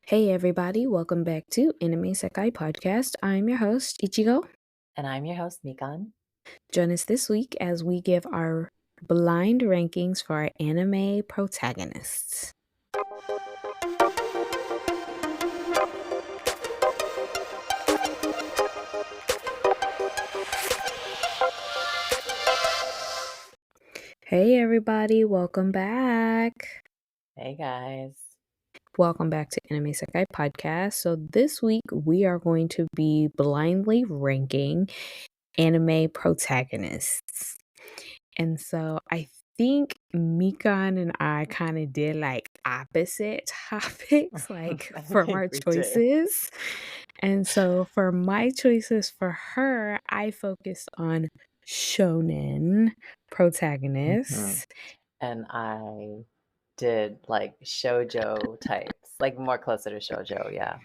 Hey everybody, welcome back to Anime Sekai Podcast. I'm your host, Ichigo. And I'm your host, Mikan. Join us this week as we give our blind rankings for our anime protagonists. Hey everybody, welcome back. Hey guys. Welcome back to Anime Sekai Podcast. So this week we are going to be blindly ranking anime protagonists. And so I think Mikan and I kind of did like opposite topics, like I from think our we did. choices. And so for my choices for her, I focused on shonen protagonists. And I did like shoujo types, like more closer to shoujo, yeah.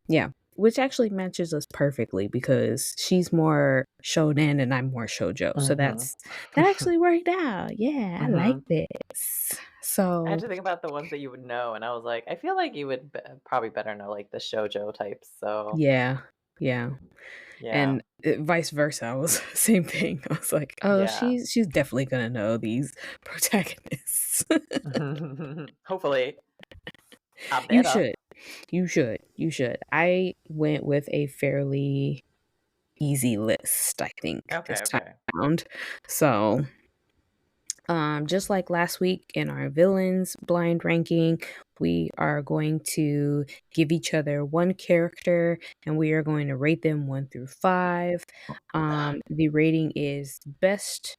Yeah, which actually matches us perfectly because she's more shonen and I'm more shoujo. So hmm that actually worked out. Yeah, I like hmm this. I had So to think about the ones that you would know, and I was like, I feel like you would probably better know like the shoujo types. So yeah, yeah. yeah, And vice versa. I was same thing. I was like, oh, yeah. she's definitely gonna know these protagonists. Hopefully, I You better. should. You should. I went with a fairly easy list, I think, this Okay, time okay. around. So just like last week in our villains blind ranking, we are going to give each other one character and we are going to rate them 1 through 5. The rating is best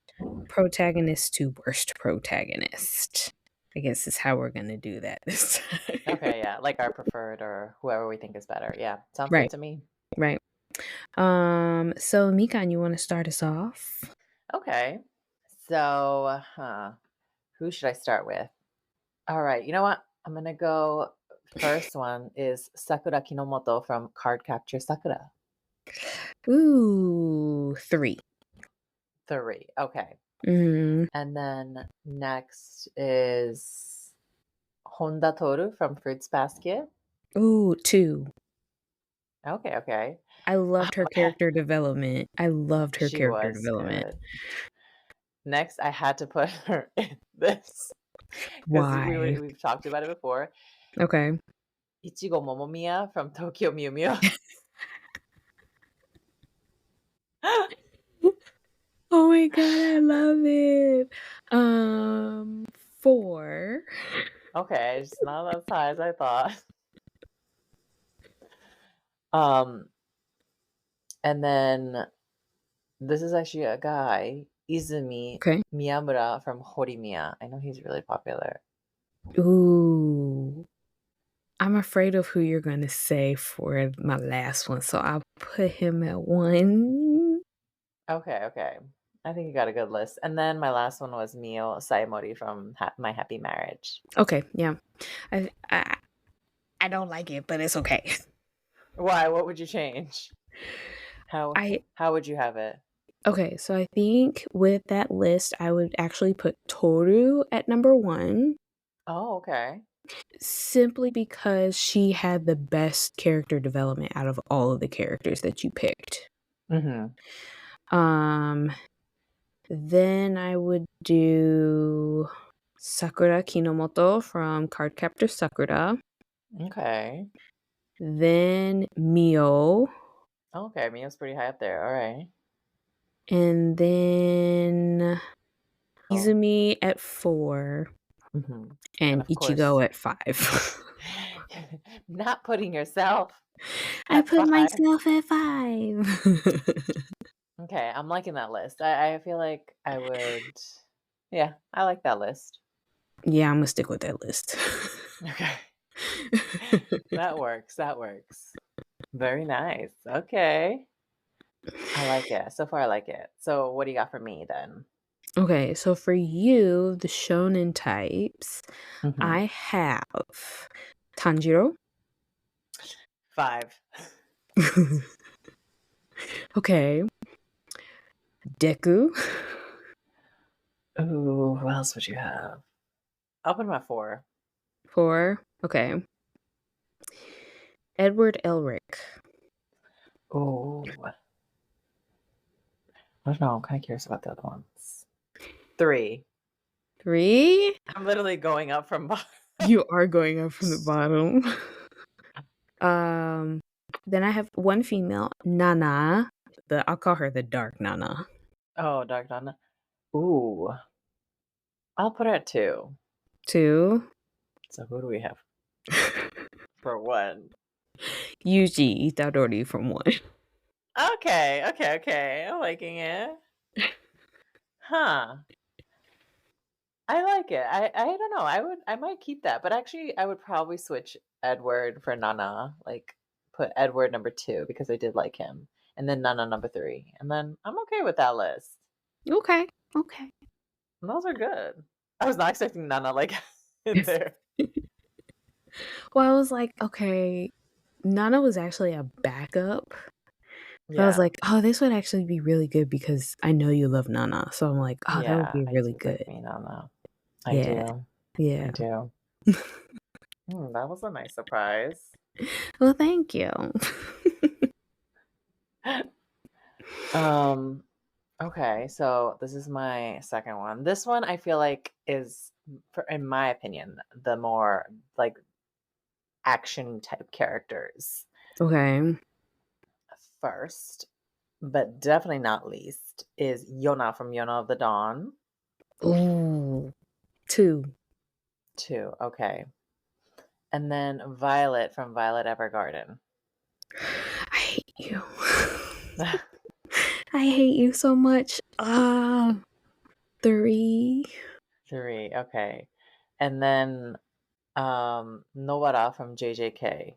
protagonist to worst protagonist. I guess is how we're going to do that this time. Okay, yeah, like our preferred or whoever we think is better. Yeah, sounds good Right, to me. right. So Mikan, you want to start us off? Okay. So, who should I start with? All right, you know what? I'm gonna go. First one is Sakura Kinomoto from Card Capture Sakura. Ooh, 3. 3. Okay. Mhm. And then next is Honda Toru from Fruits Basket. Ooh, 2. Okay, okay. I loved her Okay. character development. I loved her She character was development. good. Next, I had to put her in this because Why? we've talked about it before. Okay. Ichigo Momomiya from Tokyo Mew Mew. Oh my god, I love it. 4. Okay, it's not as high as I thought. Um, and then this is actually a guy, Izumi Okay. Miyamura from Horimiya. I know he's really popular. Ooh. I'm afraid of who you're gonna say for my last one, so I'll put him at 1. Okay, okay. I think you got a good list. And then my last one was Mio Saimori from My Happy Marriage. Okay, yeah. I I I don't like it, but it's okay. Why? What would you change? How I how would you have it? Okay, so I think with that list, I would actually put Toru at number 1 Oh, okay. simply because she had the best character development out of all of the characters that you picked. Mm-hmm. Um, then I would do Sakura Kinomoto from Cardcaptor Sakura, Okay. then Mio, Okay, Mio's pretty high up there. All right. and then Oh. Izumi at 4, Mm-hmm. And and of course, Ichigo at 5. not putting yourself I at put 5. myself at 5. Okay, I'm liking that list. I feel like I would. Yeah, I like that list. Yeah, Imma stick with that list. Okay, that works. That works. Very nice. Okay, I like it. So far, I like it. So, what do you got for me then? Okay, so for you, the shonen types, hmm I have Tanjiro. 5. Okay. Deku. Ooh, who else would you have? I'll put him at 4. 4. Okay. Edward Elric. Oh, I don't know. I'm kind of curious about the other ones. 3. 3? I'm literally going up from bottom. You are going up from the bottom. Um, then I have one female, Nana. I'll call her the Dark Nana. Oh, Dark Donna. Ooh, I'll put her at 2. 2. So who do we have for 1? Yuji Itadori from 1. Okay, okay, okay. I'm liking it. Huh. I like it. I don't know. I might keep that, but actually I would probably switch Edward for Nana. Like put Edward number 2 because I did like him. And then Nana number 3. And then I'm okay with that list. Okay, okay. And those are good. I was not expecting Nana like in there. Well, I was like, okay, Nana was actually a backup. But I was Yeah. like, oh, this would actually be really good because I know you love Nana. So I'm like, oh, that would Yeah, be I really do good. like me Nana. I Yeah, do. I yeah. do. That was a nice surprise. Well, thank you. Um, okay, so this is my second one. This one I feel like is, in my opinion, the more like action type characters. Okay. First, but definitely not least, is Yona from Yona of the Dawn. Ooh, 2. 2, okay. And then Violet from Violet Evergarden. I hate you. I hate you so much. 3. 3, okay. And then Nobara from JJK.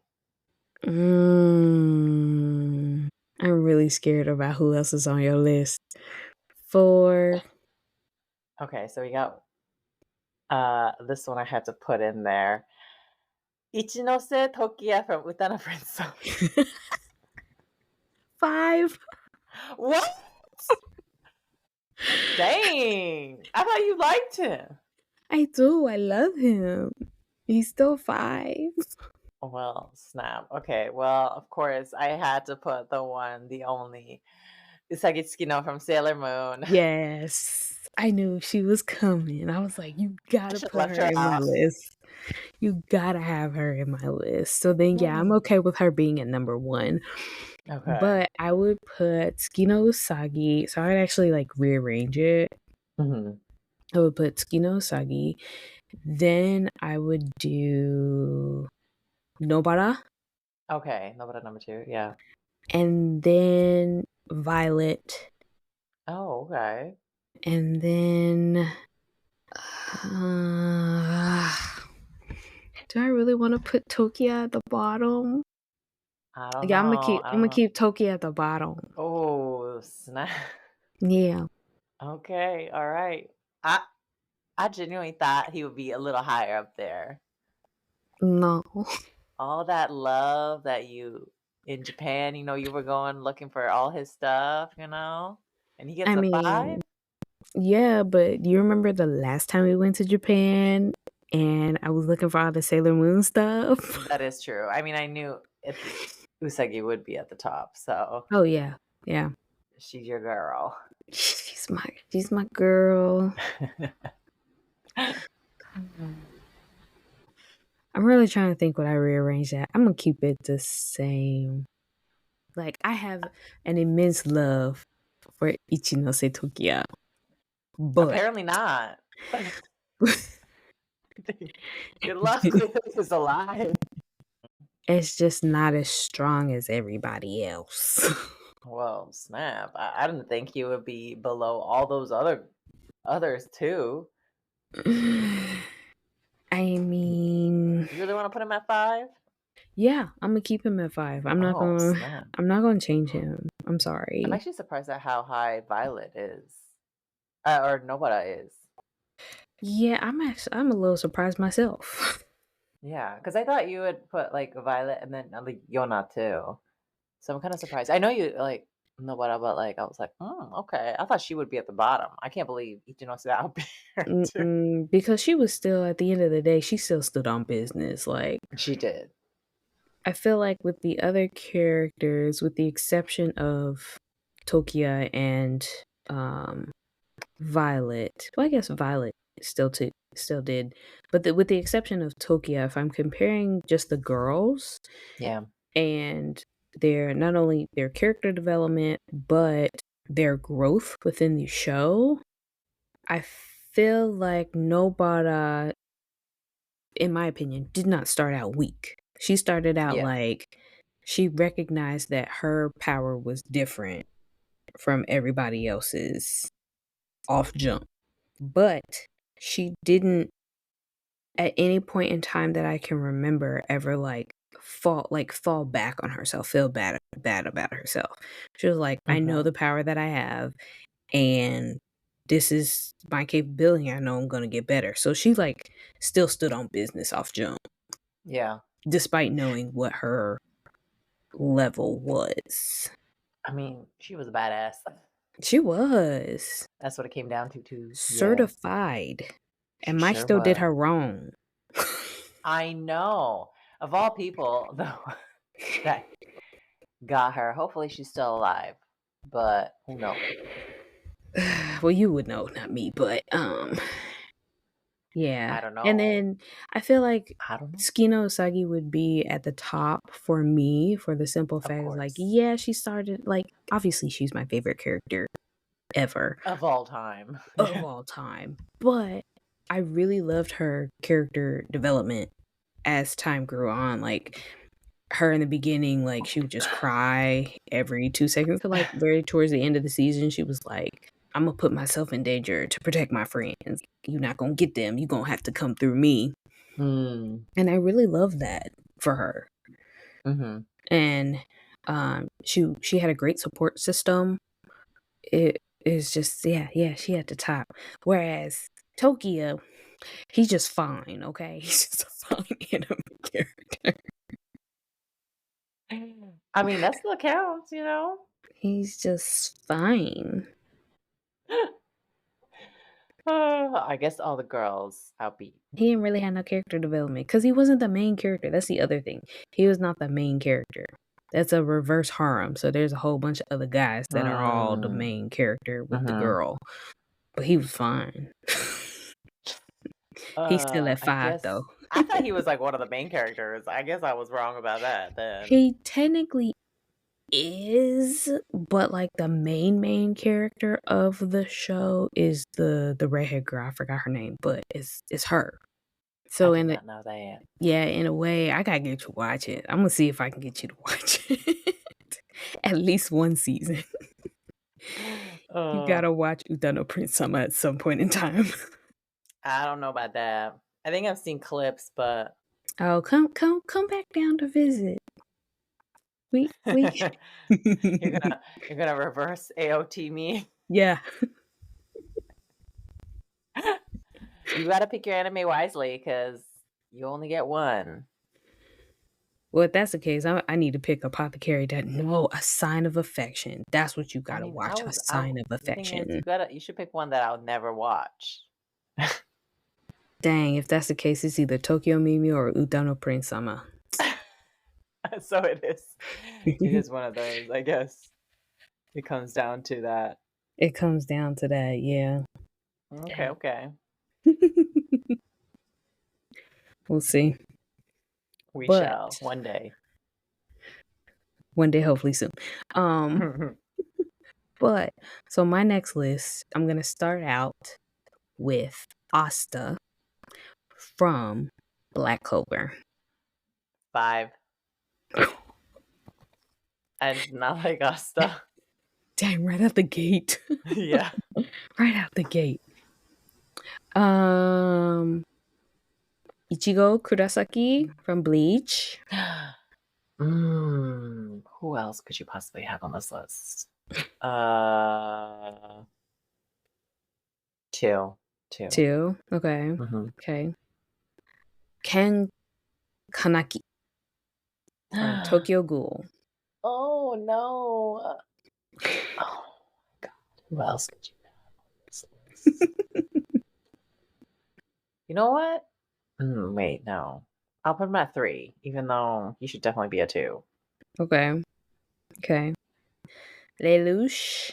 I'm really scared about who else is on your list. 4. Okay, so we got this one I had to put in there. Ichinose Tokiya from Utana Friendzone. 5. What? Dang! I thought you liked him. I do. I love him. He's still 5. Well, snap. Okay, well, of course, I had to put the one, the only, Usagi Tsukino from Sailor Moon. Yes. I knew she was coming. I was like, you I gotta should have put left her her in my out. list. You gotta have her in my list. So then, yeah, I'm Mhm. okay with her being at number 1. Okay. But I would put Tsukino Usagi. So I'd actually like rearrange it. Hmm. I would put Tsukino Usagi. Then I would do Nobara. Okay, Nobara number 2, yeah. And then Violet. Oh, okay. And then uh, do I really want to put Tokia at the bottom? I don't Yeah, I'm gonna know. keep I I'm gonna don't. keep Tokia at the bottom. Oh, snap. Yeah. Okay, all right. I I genuinely thought he would be a little higher up there. No. All that love that you in Japan, you were going looking for all his stuff, and he I gets a 5? mean, yeah, but you remember the last time we went to Japan and I was looking for all the Sailor Moon stuff? That is true. I mean, I knew Usagi would be at the top, so Oh yeah. Yeah. she's your girl. She's my girl. I'm really trying to think what I rearrange that. I'm gonna keep it the same. Like I have an immense love for Ichinose Tokiya, but Apparently not. Good luck with is alive. it's just not as strong as everybody else. Well, snap. I didn't think he would be below all those others too. I mean, You really want to put him at 5? yeah, I'm gonna keep him at 5. I'm not Oh, gonna snap. I'm not gonna change him. I'm I'm sorry. actually surprised at how high Violet is. Or Nobara is. Yeah, I'm a little surprised myself. Yeah, because I thought you would put like Violet and then like Yona too. So I'm kind of surprised. I know you like Nobara, but like I was like, okay. I thought she would be at the bottom. I can't believe Ichino's out there too. Because she was still at the end of the day, she still stood on business. Like She did. I feel like with the other characters, with the exception of Tokia and um Violet. Well, I guess Violet still did, but with the exception of Tokia, if I'm comparing just the girls Yeah. and their not only their character development but their growth within the show, I feel like Nobara, in my opinion, did not start out weak. She started out Yeah. like she recognized that her power was different from everybody else's off jump. But she didn't at any point in time that I can remember ever fall back on herself, feel bad about herself. She was like, I know Mhm. the power that I have and this is my capability. I know I'm gonna get better. So she like still stood on business off jump, Yeah. despite knowing what her level was. I mean, she was a badass. She was That's what it came down to too. Yeah. certified. She And Mike sure still did was. her wrong. I know. Of all people, though, that got her. Hopefully she's still alive. But who knows? Well, you would know, not me, but I yeah. don't And know. then I feel like I don't know. Tsukino Usagi would be at the top for me for the simple Of fact is like, course. yeah, she started like obviously she's my favorite character ever Of all time. of Yeah. all time. But I really loved her character development as time grew on. Like her in the beginning, like she would just cry every 2 seconds. But like very towards the end of the season, she was like, I'm gonna put myself in danger to protect my friends. You're not gonna get them. You're gonna have to come through me. Hmm. And I really love that for her. Mm-hmm. And she had a great support system. It is just yeah, she at the top. Whereas Tokyo, he's just fine, okay? He's just a fine anime character. I mean, that still counts, you know? He's just fine. I guess all the girls outbeat. He didn't really have no character development because he wasn't the main character. That's the other thing. He was not the main character. That's a reverse harem. So there's a whole bunch of other guys that are all the Mm. main character with the Mm-hmm. girl. But he was fine. He's still at I 5 guess though. I thought he was like one of the main characters. I guess I was wrong about that then. He technically is, but like the main character of the show is the redhead girl. I forgot her name, but it's her. I So did in a not know that. yeah, in a way, I gotta get you to watch it. I'm gonna see if I can get you to watch it. At least one season. You Uh, gotta watch Utano Prince Summer at some point in time. I don't know about that. I think I've seen clips, but Oh, come back down to visit. We you're gonna reverse AOT me. yeah. You gotta pick your anime wisely because you only get one. Well, if that's the case, I need to pick Apothecary that no, a sign of affection. That's what you I gotta mean, watch. A sign of the thing is, affection. you should pick one that I'll never watch. Dang, if that's the case, it's either Tokyo Mimi or Utano Prince Summer. So it is. It is one of those, I guess. It comes down to that. It comes down to that, yeah. Okay, Dang. okay. We'll see. We But shall one day. one day, hopefully soon. Um, but so my next list, I'm gonna start out with Asta from Black Clover. 5. I did not like Asta. Dang, right out the gate. Yeah. Right out the gate. Um, Ichigo Kurosaki from Bleach. Who else could you possibly have on this list? Uh, 2. 2. 2. Okay. Mm-hmm. Okay. Ken Kanaki from Tokyo Ghoul. Oh no. Oh God. Who else could you have on this list? You know what? Wait, no. I'll put him at 3, even though he should definitely be a 2. Okay. Okay. Lelouch,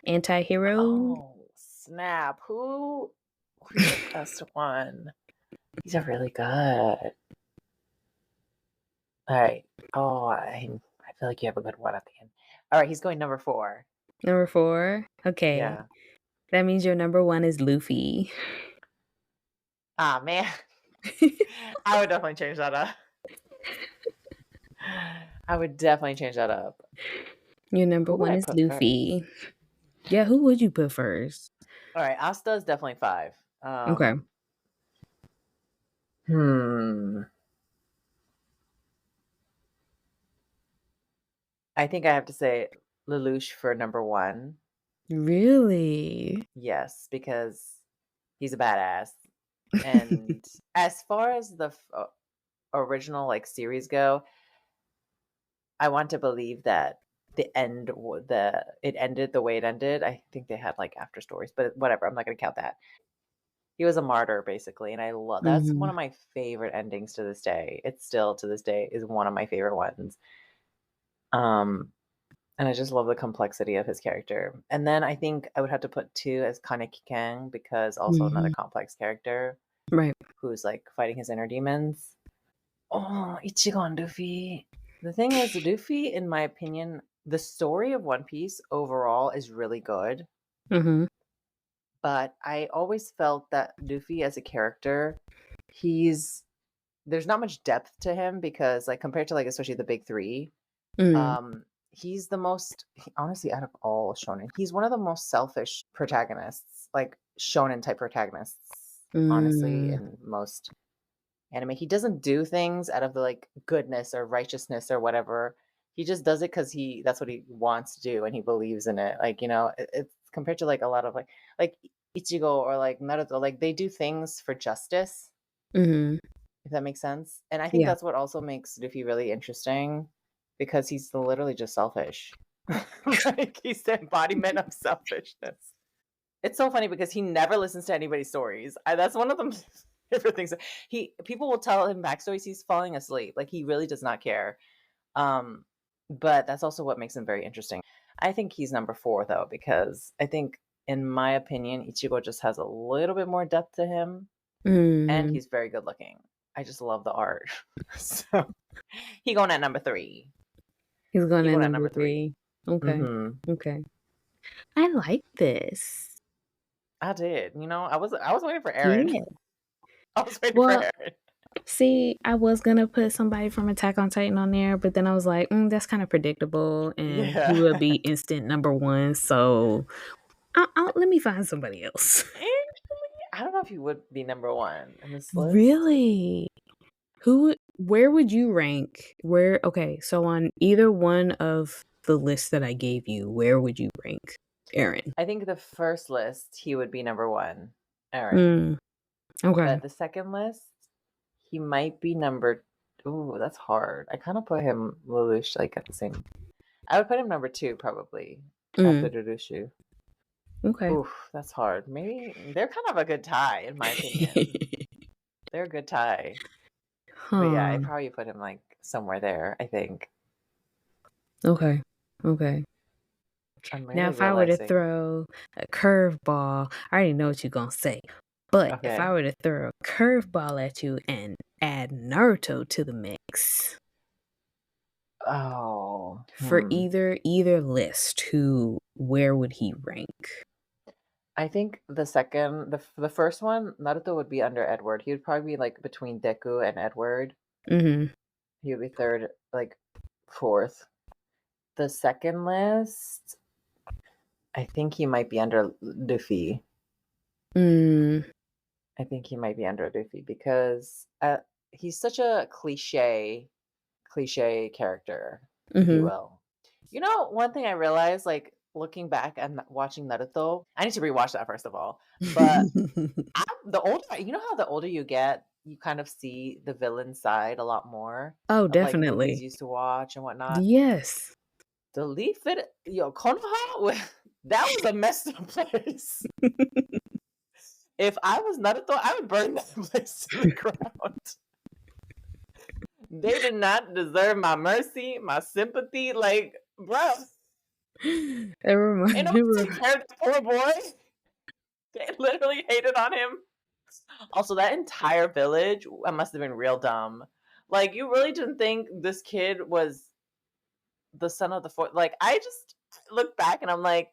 anti-hero. Oh, snap. Who's the best one? These are really good. All right. Oh, I feel like you have a good one at the end. All right, he's going number 4. Number 4. Okay. Yeah. That means your number 1 is Luffy. Ah, man. I would definitely change that up. I would definitely change that up. Your number Who would 1 I is put Luffy. first? Yeah, who would you put first? All right, Asta is definitely 5. Okay. Hmm. I think I have to say Lelouch for number 1. Really? Yes, because he's a badass. And as far as the original like series go, I want to believe that it ended the way it ended. I think they had like after stories, but whatever. I'm not going to count that. He was a martyr basically, and I love that's one Mhm. of my favorite endings to this day. It's still to this day is one of my favorite ones. Um, and I just love the complexity of his character. And then I think I would have to put 2 as Kaneki Kang because also another Mhm. complex character Right. who's like fighting his inner demons. Oh, Ichigo and Luffy. The thing is, Luffy, in my opinion, the story of One Piece overall is really good, Mhm. but I always felt that Luffy as a character, he's there's not much depth to him because like compared to like especially the big 3, Mhm. he's the most honestly out of all shonen, he's one of the most selfish protagonists, like shonen type protagonists, honestly, Mm. in most anime. He doesn't do things out of the like goodness or righteousness or whatever. He just does it because that's what he wants to do and he believes in it. Like, it's compared to like a lot of like Ichigo or like Naruto, like they do things for justice, Mhm. if that makes sense. And I think Yeah. that's what also makes Luffy really interesting because he's literally just selfish. Like he's the embodiment of selfishness. It's so funny because he never listens to anybody's stories. That's one of the favorite things. People will tell him backstories. He's falling asleep. Like he really does not care. Um, but that's also what makes him very interesting. I think he's number 4 though because I think, in my opinion, Ichigo just has a little bit more depth to him, and Mhm. he's very good looking. I just love the art. So he going at number 3. He's going He at going at number number 3. 3. Okay. Mm-hmm. Okay. I like this. I did. I was waiting for Aaron. Yeah. I was waiting for Well, Aaron. see, I was gonna put somebody from Attack on Titan on there, but then I was like, that's kind of predictable, and he Yeah. would be instant number 1. So let me find somebody else. I don't know if he would be number 1 in this list. Really? Where would you rank? Okay, so on either one of the lists that I gave you, where would you rank Aaron? I think the first list, he would be number 1, Aaron. Mm, okay. But the second list, he might be number ooh, that's hard. I kinda put him Lelouch, like, at the same I would put him number 2 probably after Mm, Lelouch. okay. Oof, that's hard. Maybe they're kind of a good tie in my opinion. They're a good tie. But yeah, I Huh. probably put him, like, somewhere there, I think. Okay. Okay. I'm Now, really if I were to realizing. throw a curveball, I already know what you're gonna say. But if I Okay. were to throw a curveball at you and add Naruto to the mix Oh, for either list, where would he rank? I think the first one, Naruto would be under Edward. He would probably be like between Deku and Edward. Mm-hmm. He would be third, like fourth. The second list, I think he might be under Luffy. Mm, I think he might be under Luffy because he's such a cliche character, if you mm-hmm. will. One thing I realized, like looking back and watching Naruto, I need to rewatch that first of all. But the older, how the older you get, you kind of see the villain side a lot more Oh, of like movies definitely. you used to watch and whatnot. Yes. The Leaf It, Konoha, that was a messed up place. If I was Naruto, I would burn that place to the ground. They did not deserve my mercy, my sympathy. Like, bro, It ain't reminds nobody take care of that poor boy. They literally hated on him. Also, that entire village, must have been real dumb. Like, you really didn't think this kid was the son of the fourth? Like, I just look back and I'm like,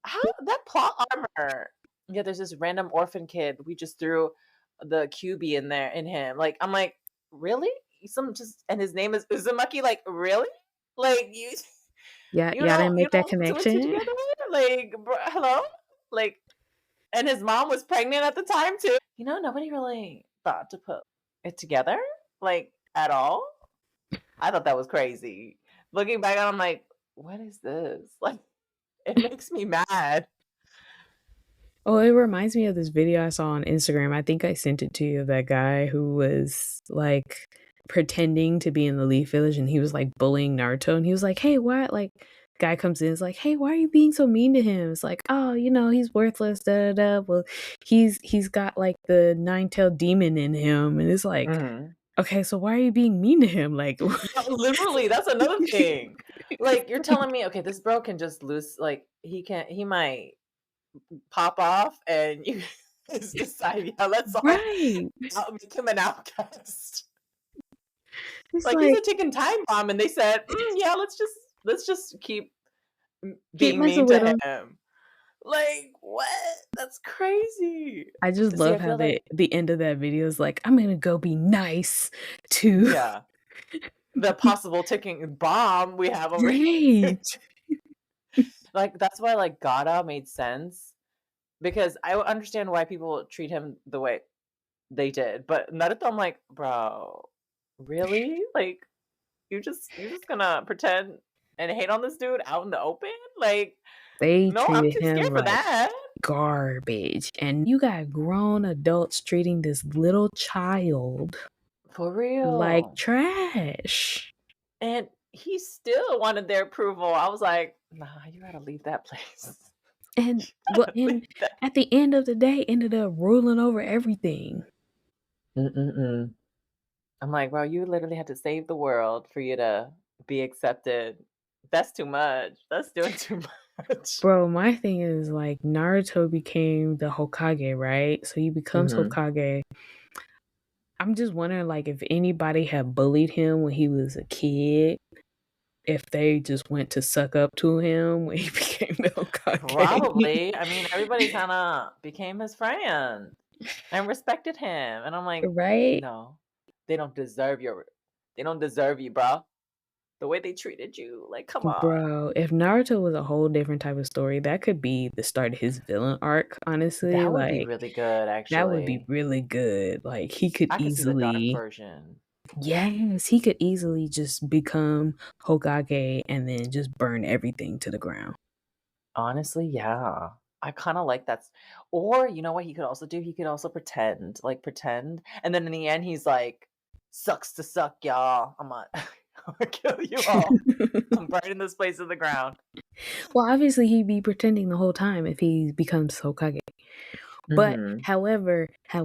how that plot armor? Yeah, there's this random orphan kid. We just threw the QB in there in him. Like, I'm like, really? Some just and his name is Uzumaki. Like, really? Like Yeah, y'all didn't you make that don't put two and two connection? together? Like, bro, hello? Like, and his mom was pregnant at the time too. Nobody really thought to put it together, like, at all. I thought that was crazy. Looking back on, I'm like, what is this? Like, it makes me mad. Oh, it reminds me of this video I saw on Instagram. I think I sent it to you, of that guy who was like pretending to be in the Leaf Village and he was like bullying Naruto and he was like, "Hey, what?" Like guy comes in, is like, "Hey, why are you being so mean to him?" It's like, "Oh, he's worthless, da da da." Well, he's got like the nine-tailed demon in him and it's like, Mhm. "Okay, so why are you being mean to him?" Like No, literally, that's another thing. Like, you're telling me, okay, this bro can just lose, like, he might pop off and you just decide, yeah, let's all right. make him an outcast. It's Like, he's like a ticking time bomb, and they said, yeah, let's just keep keep being messing mean with to him. him. Like, what? That's crazy. I just See, I love how feel like, the end of that video is like, "I'm gonna go be nice to." yeah, the possible ticking bomb we have over here. Right. Like, that's why, like, Gata made sense because I understand why people treat him the way they did, but Naruto, I'm like, bro, really? Like, you just gonna pretend and hate on this dude out in the open? Like, They no, I'm treated too him scared for like that. garbage, and you got grown adults treating this little child For like real. trash. And he still wanted their approval. I was like, nah, you gotta leave that place. And You well, gotta and leave that. at the end of the day, ended up ruling over everything. Mm-mm-mm. I'm like, bro, you literally had to save the world for you to be accepted. That's too much. That's doing too much. Bro, my thing is like Naruto became the Hokage, right? So he becomes Hmm. Hokage. I'm just wondering, like, if anybody had bullied him when he was a kid, if they just went to suck up to him when he became the Hokage. Probably. I mean, everybody kind of became his friend and respected him. And I'm like, Right? no, they don't deserve they don't deserve you, bro. The way they treated you, like, come on. Bro, if Naruto was a whole different type of story, that could be the start of his villain arc, honestly. That would be Like, really good, that would be actually. really good. Like, he could I could see the dark easily, version. yes, he could easily just become Hokage and then just burn everything to the ground. Honestly, yeah. I kind of like that. Or you know what he could also do? He could also pretend, like pretend, and then in the end, he's like, "Sucks to suck, y'all. I'm gonna kill you all. I'm burning this place to the ground." Well, obviously, he'd be pretending the whole time if he becomes Hokage. But Hmm. however, I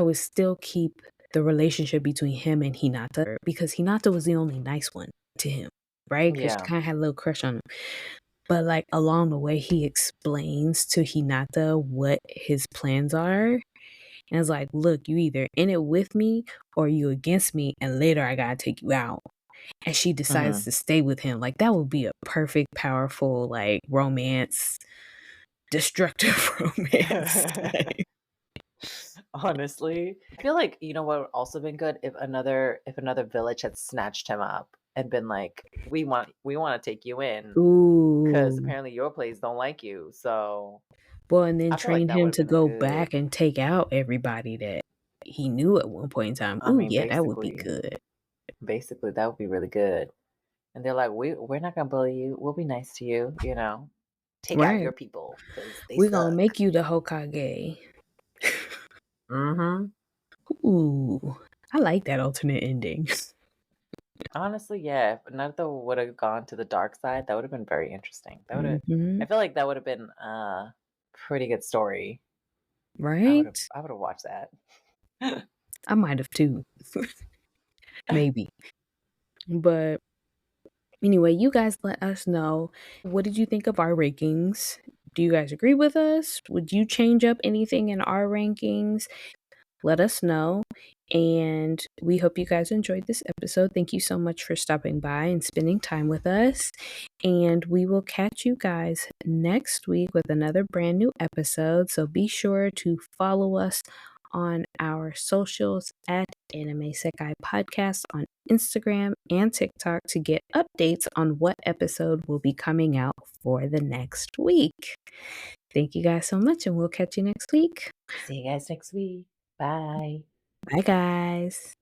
would still keep the relationship between him and Hinata because Hinata was the only nice one to him, right? Because she Yeah. kind of had a little crush on him. But like along the way, he explains to Hinata what his plans are. And it's like, look, you either in it with me or you against me, and later I gotta take you out. And she decides Hmm. to stay with him. Like that would be a perfect, powerful, like romance, destructive romance. Honestly, I feel like what would also been good if another village had snatched him up and been like, we want to take you in because Ooh. apparently your place don't like you. So Well, and then I feel like train that would him have to been a go good. back and take out everybody that he knew at one point in time. I Ooh, mean, yeah, that would be basically, good. basically that would be really good. And they're like, we're not gonna bully you. We'll be nice to you. Take out Right. your people because they We're gonna suck. make you the Hokage. Mm-hmm. Ooh, I like that alternate ending. Honestly, yeah. If Naruto would have gone to the dark side, that would have been very interesting. That would have. I Mhm. feel like that would have been a pretty good story. I would have. Right? I would have watched that. I might have too. maybe. But anyway, you guys let us know, what did you think of our rankings? Do you guys agree with us? Would you change up anything in our rankings? Let us know. And we hope you guys enjoyed this episode. Thank you so much for stopping by and spending time with us. And we will catch you guys next week with another brand new episode. So be sure to follow us on our socials at Anime Sekai Podcast on Instagram and TikTok to get updates on what episode will be coming out for the next week. Thank you guys so much, and we'll catch you next week. See you guys next week. Bye. Bye, guys.